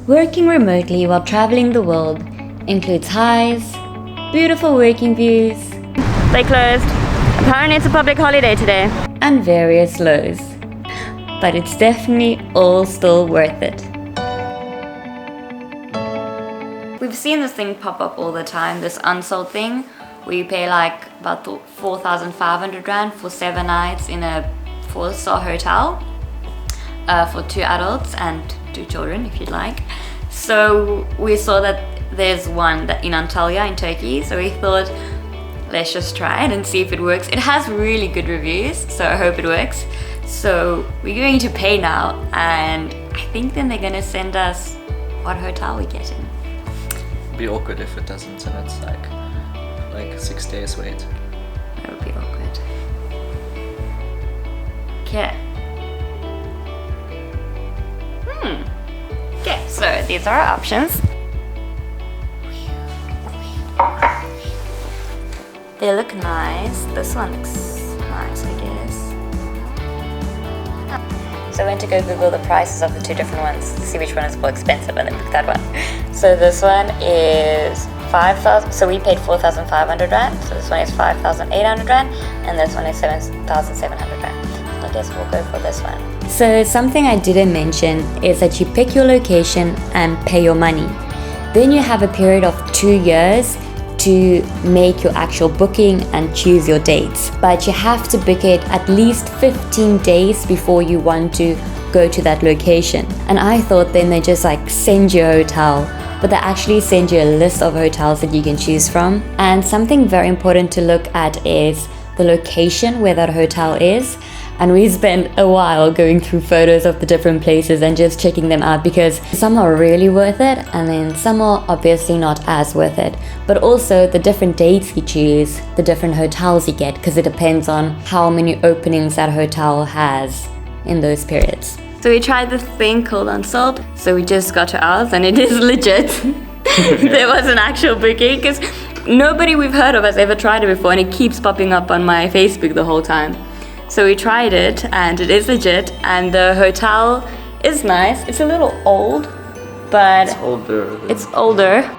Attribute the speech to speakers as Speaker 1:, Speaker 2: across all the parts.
Speaker 1: Working remotely while traveling the world includes highs, beautiful working views,
Speaker 2: They closed. Apparently it's a public holiday today.
Speaker 1: and various lows. But it's definitely all still worth it. We've seen this thing pop up all the time, this unsold thing, where you pay like about 4,500 Rand for 7 nights in a 4-star hotel for 2 adults and 2 children if you'd like. So we saw that there's one that in Antalya in Turkey, so we thought let's just try it and see if it works. It has really good reviews, so I hope it works. So we're going to pay now, and I think then they're gonna send us what hotel we get in.
Speaker 3: It'd be awkward if it doesn't, and it's like 6 days wait.
Speaker 1: That would be awkward. Okay. Okay, so these are our options. They look nice. This one looks nice, I guess. So I went to go Google the prices of the 2 different ones, see which one is more expensive, and then pick that one. So this one is 5,000. So we paid 4,500 Rand. So this one is 5,800 Rand, and this one is 7,700 Rand. I guess we'll go for this one. So something I didn't mention is that you pick your location and pay your money. Then you have a period of 2 years to make your actual booking and choose your dates. But you have to book it at least 15 days before you want to go to that location. And I thought then they just like send you a hotel, but they actually send you a list of hotels that you can choose from. And something very important to look at is the location where that hotel is. And we spent a while going through photos of the different places and just checking them out, because some are really worth it and then some are obviously not as worth it. But also the different dates you choose, the different hotels you get, because it depends on how many openings that hotel has in those periods. So we tried this thing called Unsold. So we just got to ours and it is legit. There was an actual booking, because nobody we've heard of has ever tried it before, and it keeps popping up on my Facebook the whole time. So we tried it and it is legit, and the hotel is nice. It's a little old, but it's older.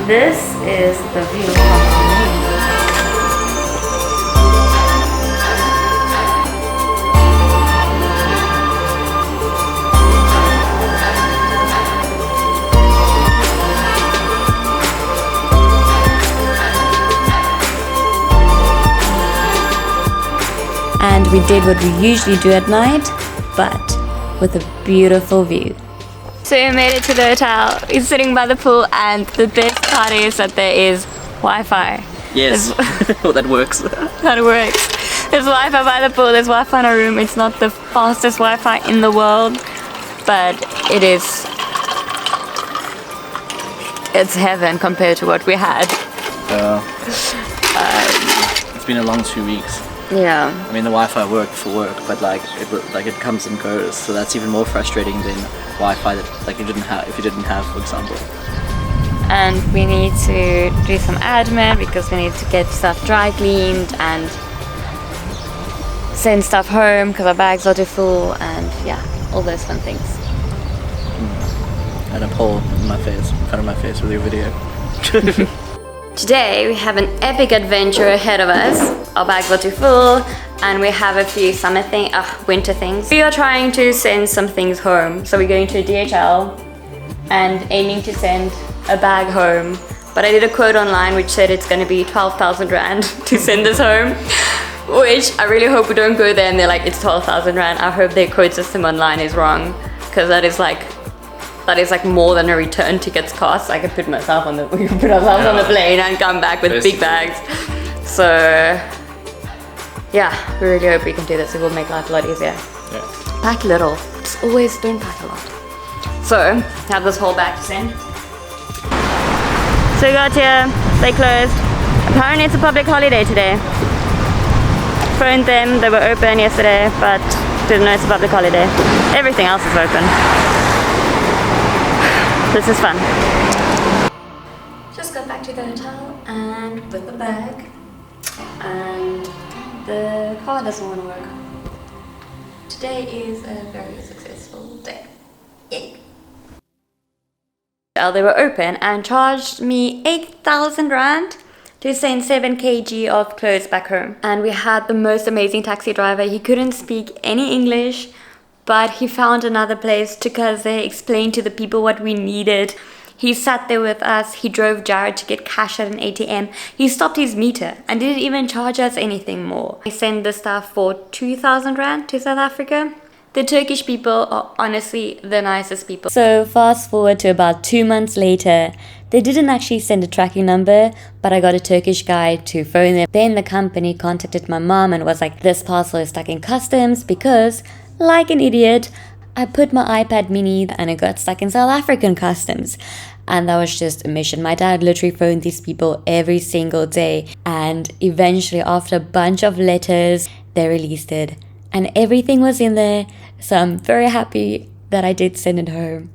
Speaker 1: This is the view from the moon. And we did what we usually do at night, but with a beautiful view. So we made it to the hotel. We're sitting by the pool, and the best part is that there is Wi-Fi.
Speaker 3: Yes, well, that works.
Speaker 1: That works. There's Wi-Fi by the pool, there's Wi-Fi in our room. It's not the fastest Wi-Fi in the world, but it's heaven compared to what we had.
Speaker 3: It's been a long 2 weeks.
Speaker 1: Yeah.
Speaker 3: I mean, the Wi-Fi worked for work, but it comes and goes, so that's even more frustrating than Wi-Fi that if you didn't have, for example.
Speaker 1: And we need to do some admin because we need to get stuff dry cleaned and send stuff home because our bags are too full, and yeah, all those fun things.
Speaker 3: And a pole in front of my face with your video.
Speaker 1: Today we have an epic adventure ahead of us. Our bags are too full and we have a few winter things. We are trying to send some things home. So we're going to DHL and aiming to send a bag home. But I did a quote online which said it's going to be 12,000 Rand to send this home. Which I really hope we don't go there and they're like, it's 12,000 Rand. I hope their quote system online is wrong, because that is like more than a return ticket's cost. I could put ourselves on the plane and come back with big bags. So yeah, we really hope we can do this. It will make life a lot easier.
Speaker 3: Yeah.
Speaker 1: Pack little. Just always don't pack a lot. So have this whole bag to send. So we got here. They closed. Apparently it's a public holiday today.
Speaker 2: phoned them. They were open yesterday, but didn't know it's a public holiday. Everything else is open. This is fun.
Speaker 1: Just got back to the hotel and with the bag, and the car doesn't want to work. Today is a very successful day. Yay! They were open and charged me 8,000 rand to send 7 kg of clothes back home. And we had the most amazing taxi driver. He couldn't speak any English, but he found another place, took us there, explained to the people what we needed. He sat there with us. He drove Jared to get cash at an ATM. He stopped his meter and didn't even charge us anything more. I sent the stuff for 2,000 rand to South Africa. The Turkish people are honestly the nicest people. So fast forward to about 2 months later, they didn't actually send a tracking number, but I got a Turkish guy to phone them. Then the company contacted my mom and was like, this parcel is stuck in customs because, like an idiot, I put my iPad mini and it got stuck in South African customs. And that was just a mission. My dad literally phoned these people every single day. And eventually, after a bunch of letters, they released it. And everything was in there. So I'm very happy that I did send it home.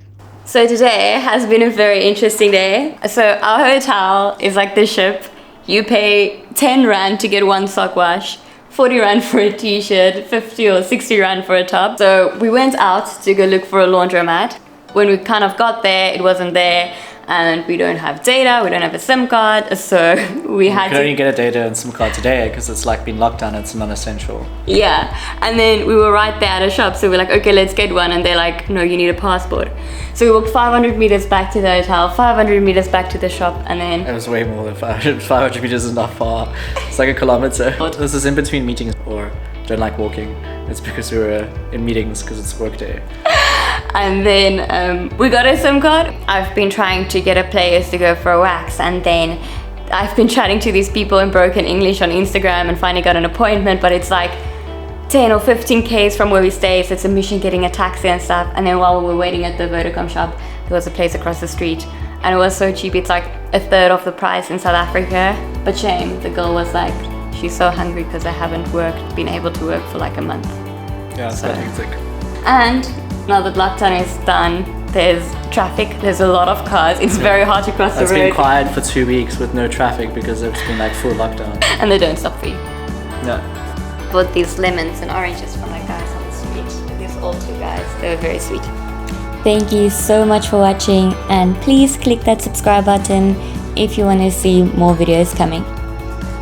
Speaker 1: So today has been a very interesting day. So our hotel is like the ship. You pay 10 rand to get one sock wash, 40 rand for a t-shirt, 50 or 60 rand for a top. So we went out to go look for a laundromat. When we kind of got there, it wasn't there, and we don't have data, we don't have a SIM card, so we had to... You
Speaker 3: can only get a data and SIM card today because it's like been locked down, it's non-essential.
Speaker 1: Yeah, and then we were right there at a shop, so we're like, okay, let's get one, and they're like, no, you need a passport. So we walked 500 meters back to the hotel, 500 meters back to the shop, and then...
Speaker 3: It was way more than 500. 500 meters is not far. It's like a kilometer. This is in between meetings, or don't like walking. It's because we were in meetings because it's work day.
Speaker 1: And then we got a SIM card. I've been trying to get a place to go for a wax, and then I've been chatting to these people in broken English on Instagram and finally got an appointment, but it's like 10 or 15 k's from where we stay, so it's a mission getting a taxi and stuff. And then while we were waiting at the Vodacom shop, there was a place across the street, and it was so cheap. It's like a third of the price in South Africa. But shame, the girl was like, she's so hungry because I haven't been able to work for like a month.
Speaker 3: Yeah, it's quite hectic.
Speaker 1: And now that lockdown is done, there's traffic, there's a lot of cars, it's very hard to cross the road.
Speaker 3: It's been quiet for 2 weeks with no traffic because it's been like full lockdown.
Speaker 1: And they don't stop for you.
Speaker 3: No.
Speaker 1: Bought these lemons and oranges from my guys on the street. These old two guys, they were very sweet. Thank you so much for watching, and please click that subscribe button if you want to see more videos coming.